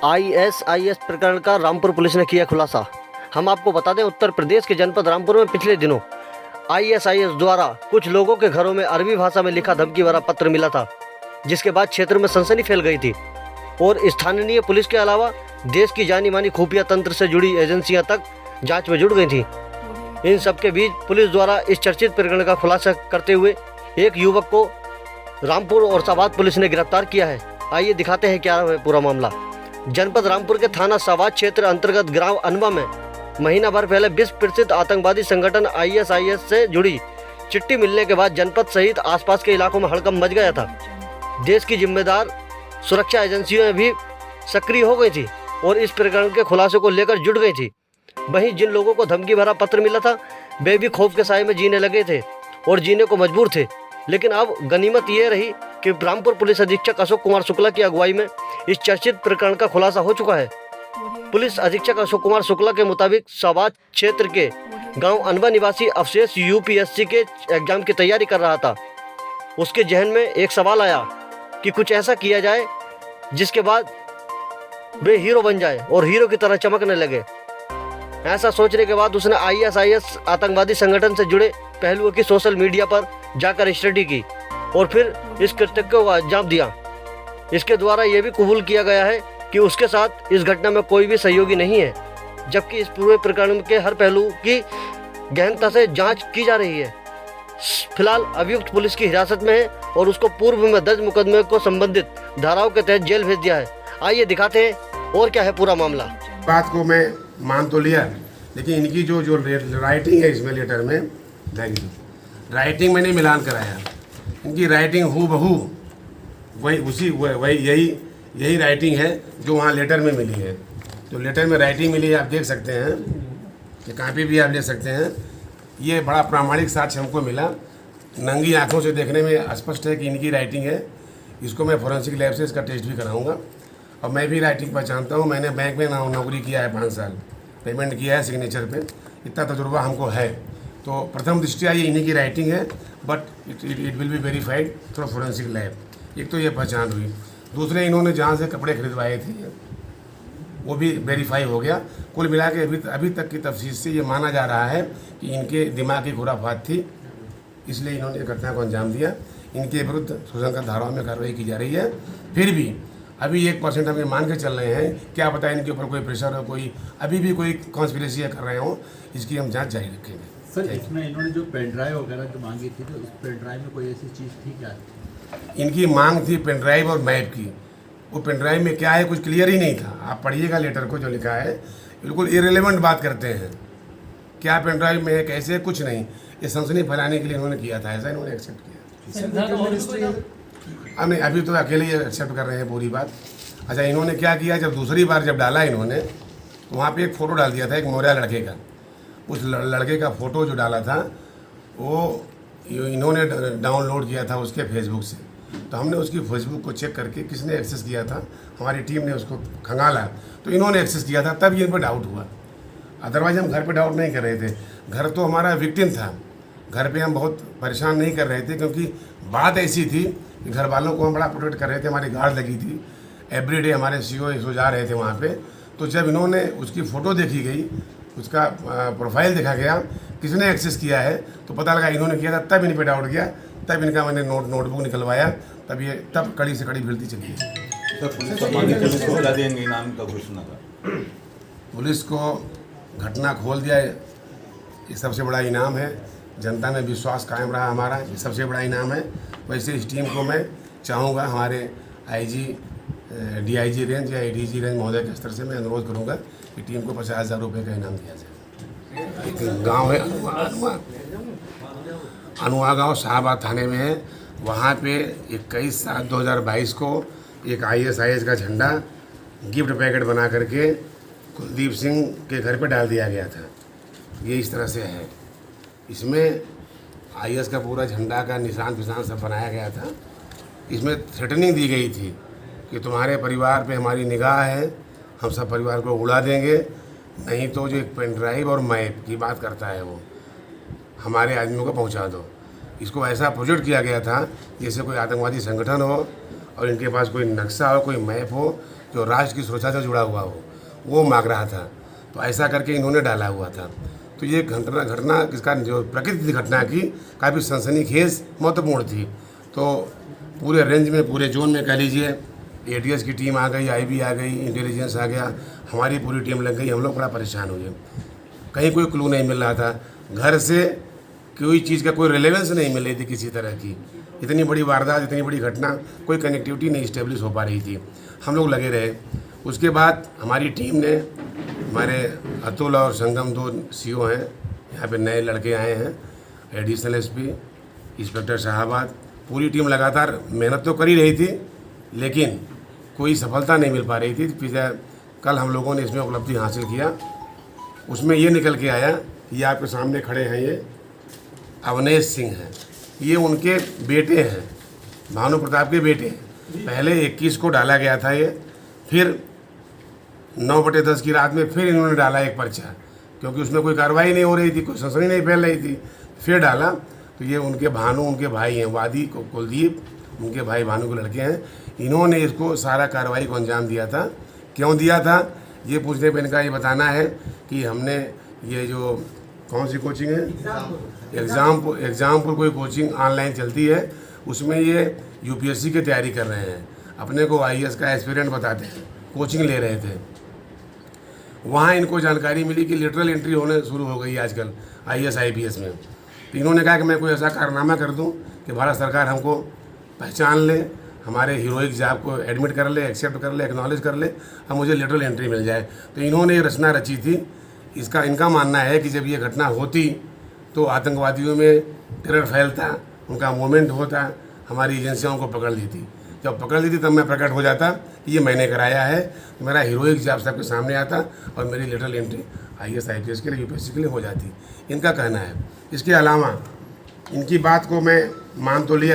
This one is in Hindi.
आईएसआईएस प्रकरण का रामपुर पुलिस ने किया खुलासा। हम आपको बता दें, उत्तर प्रदेश के जनपद रामपुर में पिछले दिनों आईएसआईएस द्वारा कुछ लोगों के घरों में अरबी भाषा में लिखा धमकी भरा पत्र मिला था, जिसके बाद क्षेत्र में सनसनी फैल गई थी और स्थानीय पुलिस के अलावा देश की जानी मानी खुफिया तंत्र से जुड़ी एजेंसियां तक जांच में जुट गई थीं। इन सबके बीच पुलिस द्वारा इस चर्चित प्रकरण का खुलासा करते हुए एक युवक को रामपुर और साबाद पुलिस ने गिरफ्तार किया है। आइए दिखाते हैं क्या है पूरा मामला। जनपद रामपुर के थाना साबाद क्षेत्र अंतर्गत ग्राम अनवा में महीना भर पहले विश्व प्रसिद्ध आतंकवादी संगठन आईएसआईएस से जुड़ी चिट्ठी मिलने के बाद जनपद सहित आसपास के इलाकों में हड़कंप मच गया था। देश की जिम्मेदार सुरक्षा एजेंसियां भी सक्रिय हो गई थी और इस प्रकरण के खुलासे को लेकर जुट गई थी। वहीं जिन लोगों को धमकी भरा पत्र मिला था वे भी खौफ के साए में जीने लगे थे और जीने को मजबूर थे। लेकिन अब गनीमत ये रही कि रामपुर पुलिस अधीक्षक अशोक कुमार शुक्ला की अगुवाई में इस चर्चित प्रकरण का खुलासा हो चुका है। पुलिस अधीक्षक अशोक कुमार शुक्ला के मुताबिक साबाद क्षेत्र के गांव अनवा निवासी अवशेष यूपीएससी के एग्जाम की तैयारी कर रहा था। उसके जहन में एक सवाल आया कि कुछ ऐसा किया जाए जिसके बाद वे हीरो बन जाए और हीरो की तरह चमकने लगे। ऐसा सोचने के बाद उसने आईएसआईएस आतंकवादी संगठन से जुड़े पहलुओं की सोशल मीडिया पर जाकर स्टडी की और फिर इस कृत्य को अंजाम दिया। इसके द्वारा यह भी कबूल किया गया है कि उसके साथ इस घटना में कोई भी सहयोगी नहीं है, जबकि इस पूरे प्रकरण के हर पहलू की गहनता से जांच की जा रही है। फिलहाल अभियुक्त पुलिस की हिरासत में है और उसको पूर्व में दर्ज मुकदमे को संबंधित धाराओं के तहत जेल भेज दिया है। आइए दिखाते हैं और क्या है पूरा मामला। बात को मैं मान तो लिया, लेकिन इनकी जो राइटिंग है इसमें लेटर में राइटिंग मैंने मिलान कराया। इनकी राइटिंग हूबहू वही यही राइटिंग है जो वहाँ लेटर में मिली है। जो लेटर में राइटिंग मिली है आप देख सकते हैं, ये कापी भी आप ले सकते हैं। ये बड़ा प्रामाणिक साक्ष्य हमको मिला, नंगी आंखों से देखने में स्पष्ट है कि इनकी राइटिंग है। इसको मैं फोरेंसिक लैब से इसका टेस्ट भी कराऊंगा। और मैं भी राइटिंग पहचानता हूँ, मैंने बैंक में नौकरी किया है 5 साल, पेमेंट किया है सिग्नेचर पे, इतना तजुर्बा हमको है। तो प्रथम दृष्टिया ये इन्हीं की राइटिंग है, but it will be verified through forensic lab. एक तो ये पहचान हुई, दूसरे इन्होंने जहाँ से कपड़े खरीदवाए थे वो भी वेरीफाई हो गया। कुल मिला के अभी तक की तफसील से ये माना जा रहा है कि इनके दिमाग की खुराफात थी, इसलिए इन्होंने घटना को अंजाम दिया। इनके विरुद्ध शोषण का धाराओं में कार्रवाई की जा रही है। फिर भी अभी 1% हम ये मान के चल रहे हैं, क्या पता इनके ऊपर कोई प्रेशर हो, कोई अभी भी कोई कॉन्स्पिरेसी कर रहे हो, इसकी हम जांच जारी रखेंगे। सर, इसमें इन्होंने जो पेन ड्राइव वगैरह जो मांगी थी, तो उस पेन ड्राइव में कोई ऐसी चीज़ थी क्या? इनकी मांग थी पेन ड्राइव और मैप की। वो पेन ड्राइव में क्या है कुछ क्लियर ही नहीं था। आप पढ़िएगा लेटर को, जो लिखा है बिल्कुल इरेलेवेंट बात करते हैं। क्या पेन ड्राइव में है, कैसे, कुछ नहीं। ये सनसनी फैलाने के लिए इन्होंने किया था, ऐसा इन्होंने एक्सेप्ट किया। अब नहीं, अभी तो अकेले ये एक्सेप्ट कर रहे हैं पूरी बात। अच्छा, इन्होंने क्या किया, जब दूसरी बार जब डाला इन्होंने, तो वहाँ पे एक फ़ोटो डाल दिया था एक मोरिया लड़के का। उस लड़के का फ़ोटो जो डाला था वो इन्होंने डाउनलोड किया था उसके फेसबुक से। तो हमने उसकी फेसबुक को चेक करके किसने एक्सेस किया था, हमारी टीम ने उसको खंगाला, तो इन्होंने एक्सेस किया था, तब ये इन पर डाउट हुआ। अदरवाइज हम घर पे डाउट नहीं कर रहे थे। घर तो हमारा विक्टिम था, घर पे हम बहुत परेशान नहीं कर रहे थे, क्योंकि बात ऐसी थी कि घर वालों को हम बड़ा प्रोटेक्ट कर रहे थे। हमारी गार्ड लगी थी, एवरीडे हमारे सीओ जा रहे थे वहाँ पे। तो जब इन्होंने उसकी फ़ोटो देखी गई, उसका प्रोफाइल देखा गया, किसने एक्सेस किया है, तो पता लगा इन्होंने किया था। तब इन पर डाउट गया, तब इनका मैंने नोटबुक निकलवाया, तब कड़ी से कड़ी भिड़ती चली है। पुलिस को घटना खोल दिया, ये सबसे बड़ा इनाम है। जनता में विश्वास कायम रहा हमारा, ये सबसे बड़ा इनाम है। वैसे इस टीम को मैं चाहूँगा, हमारे आईजी, डीआईजी रेंज या एडीजी रेंज महोदय के स्तर से मैं अनुरोध करूँगा कि टीम को 50,000 रुपये का इनाम दिया जाए। एक गाँव है अनुआ गाँव, शाहबाद थाने में है। वहाँ पे 21/7/2022 को एक आईएसआईएस का झंडा गिफ्ट पैकेट बना करके कुलदीप सिंह के घर पे डाल दिया गया था। ये इस तरह से है। इसमें आईएस का पूरा झंडा का निशान फिशान सब बनाया गया था। इसमें थ्रेटनिंग दी गई थी कि तुम्हारे परिवार पे हमारी निगाह है, हम सब परिवार को उड़ा देंगे, नहीं तो जो एक पेन ड्राइव और मैप की बात करता है वो हमारे आदमियों को पहुंचा दो। इसको ऐसा प्रोजेक्ट किया गया था जैसे कोई आतंकवादी संगठन हो और इनके पास कोई नक्शा हो, कोई मैप हो जो राष्ट्र की सुरक्षा से जुड़ा हुआ हो, वो मांग रहा था। तो ऐसा करके इन्होंने डाला हुआ था। तो ये घटना इसका जो प्रकृति घटना की काफ़ी सनसनीखेज महत्वपूर्ण थी। तो पूरे रेंज में, पूरे जोन में कह लीजिए, एटीएस की टीम आ गई, आईबी आ गई, इंटेलिजेंस आ गया, हमारी पूरी टीम लग गई। हम लोग बड़ा परेशान हुए, कहीं कोई क्लू नहीं मिल रहा था, घर से कोई चीज़ का कोई रिलेवेंस नहीं मिल रही थी किसी तरह की। इतनी बड़ी वारदात, इतनी बड़ी घटना, कोई कनेक्टिविटी नहीं इस्टेब्लिश हो पा रही थी। हम लोग लगे रहे। उसके बाद हमारी टीम ने, हमारे अतुल और संगम 2 सीओ हैं, यहाँ पे नए लड़के आए हैं, एडिशनल एसपी, इंस्पेक्टर साहबाद, पूरी टीम लगातार मेहनत तो कर ही रही थी, लेकिन कोई सफलता नहीं मिल पा रही थी। फिर कल हम लोगों ने इसमें उपलब्धि हासिल किया। उसमें ये निकल के आया कि ये आपके सामने खड़े हैं, ये अवनेश सिंह हैं, ये उनके बेटे हैं, भानु प्रताप के बेटे हैं। पहले 21 को डाला गया था ये, फिर 9/10 की रात में फिर इन्होंने डाला एक पर्चा, क्योंकि उसमें कोई कार्रवाई नहीं हो रही थी, कोई सनसनी नहीं फैल रही थी। फिर डाला तो ये उनके भानु, उनके भाई हैं, वादी कुलदीप, उनके भाई भानु के लड़के हैं। इन्होंने इसको सारा कार्रवाई को अंजाम दिया था। क्यों दिया था ये पूछने पर इनका ये बताना है कि हमने ये जो कौन सी कोचिंग है, एग्ज़ामपुर कोई कोचिंग ऑनलाइन चलती है, उसमें ये यूपीएससी की तैयारी कर रहे हैं। अपने को आईएएस का एस्पिरेंट बताते हैं, कोचिंग ले रहे थे। वहाँ इनको जानकारी मिली कि लिटरल एंट्री होने शुरू हो गई आजकल आईएएस आईपीएस में। तो इन्होंने कहा कि मैं कोई ऐसा कारनामा कर दूं कि भारत सरकार हमको पहचान ले, हमारे हीरोइक जॉब को एडमिट कर ले, एक्सेप्ट कर ले, एक्नॉलेज कर ले, अब मुझे लिटरल एंट्री मिल जाए। तो इन्होंने ये रचना रची थी। इनका मानना है कि जब ये घटना होती तो आतंकवादियों में टेरर फैलता, उनका मूवमेंट होता, हमारी एजेंसियों को पकड़ लेती। जब पकड़ लेती तब मैं प्रकट हो जाता कि ये मैंने कराया है, तो मेरा हीरोइक जॉब सबके सामने आता और मेरी लिटरल एंट्री आईएएस आईपीएस के लिए, यूपीएससी के लिए हो जाती। इनका कहना है। इसके अलावा इनकी बात को मैं मान तो लिया।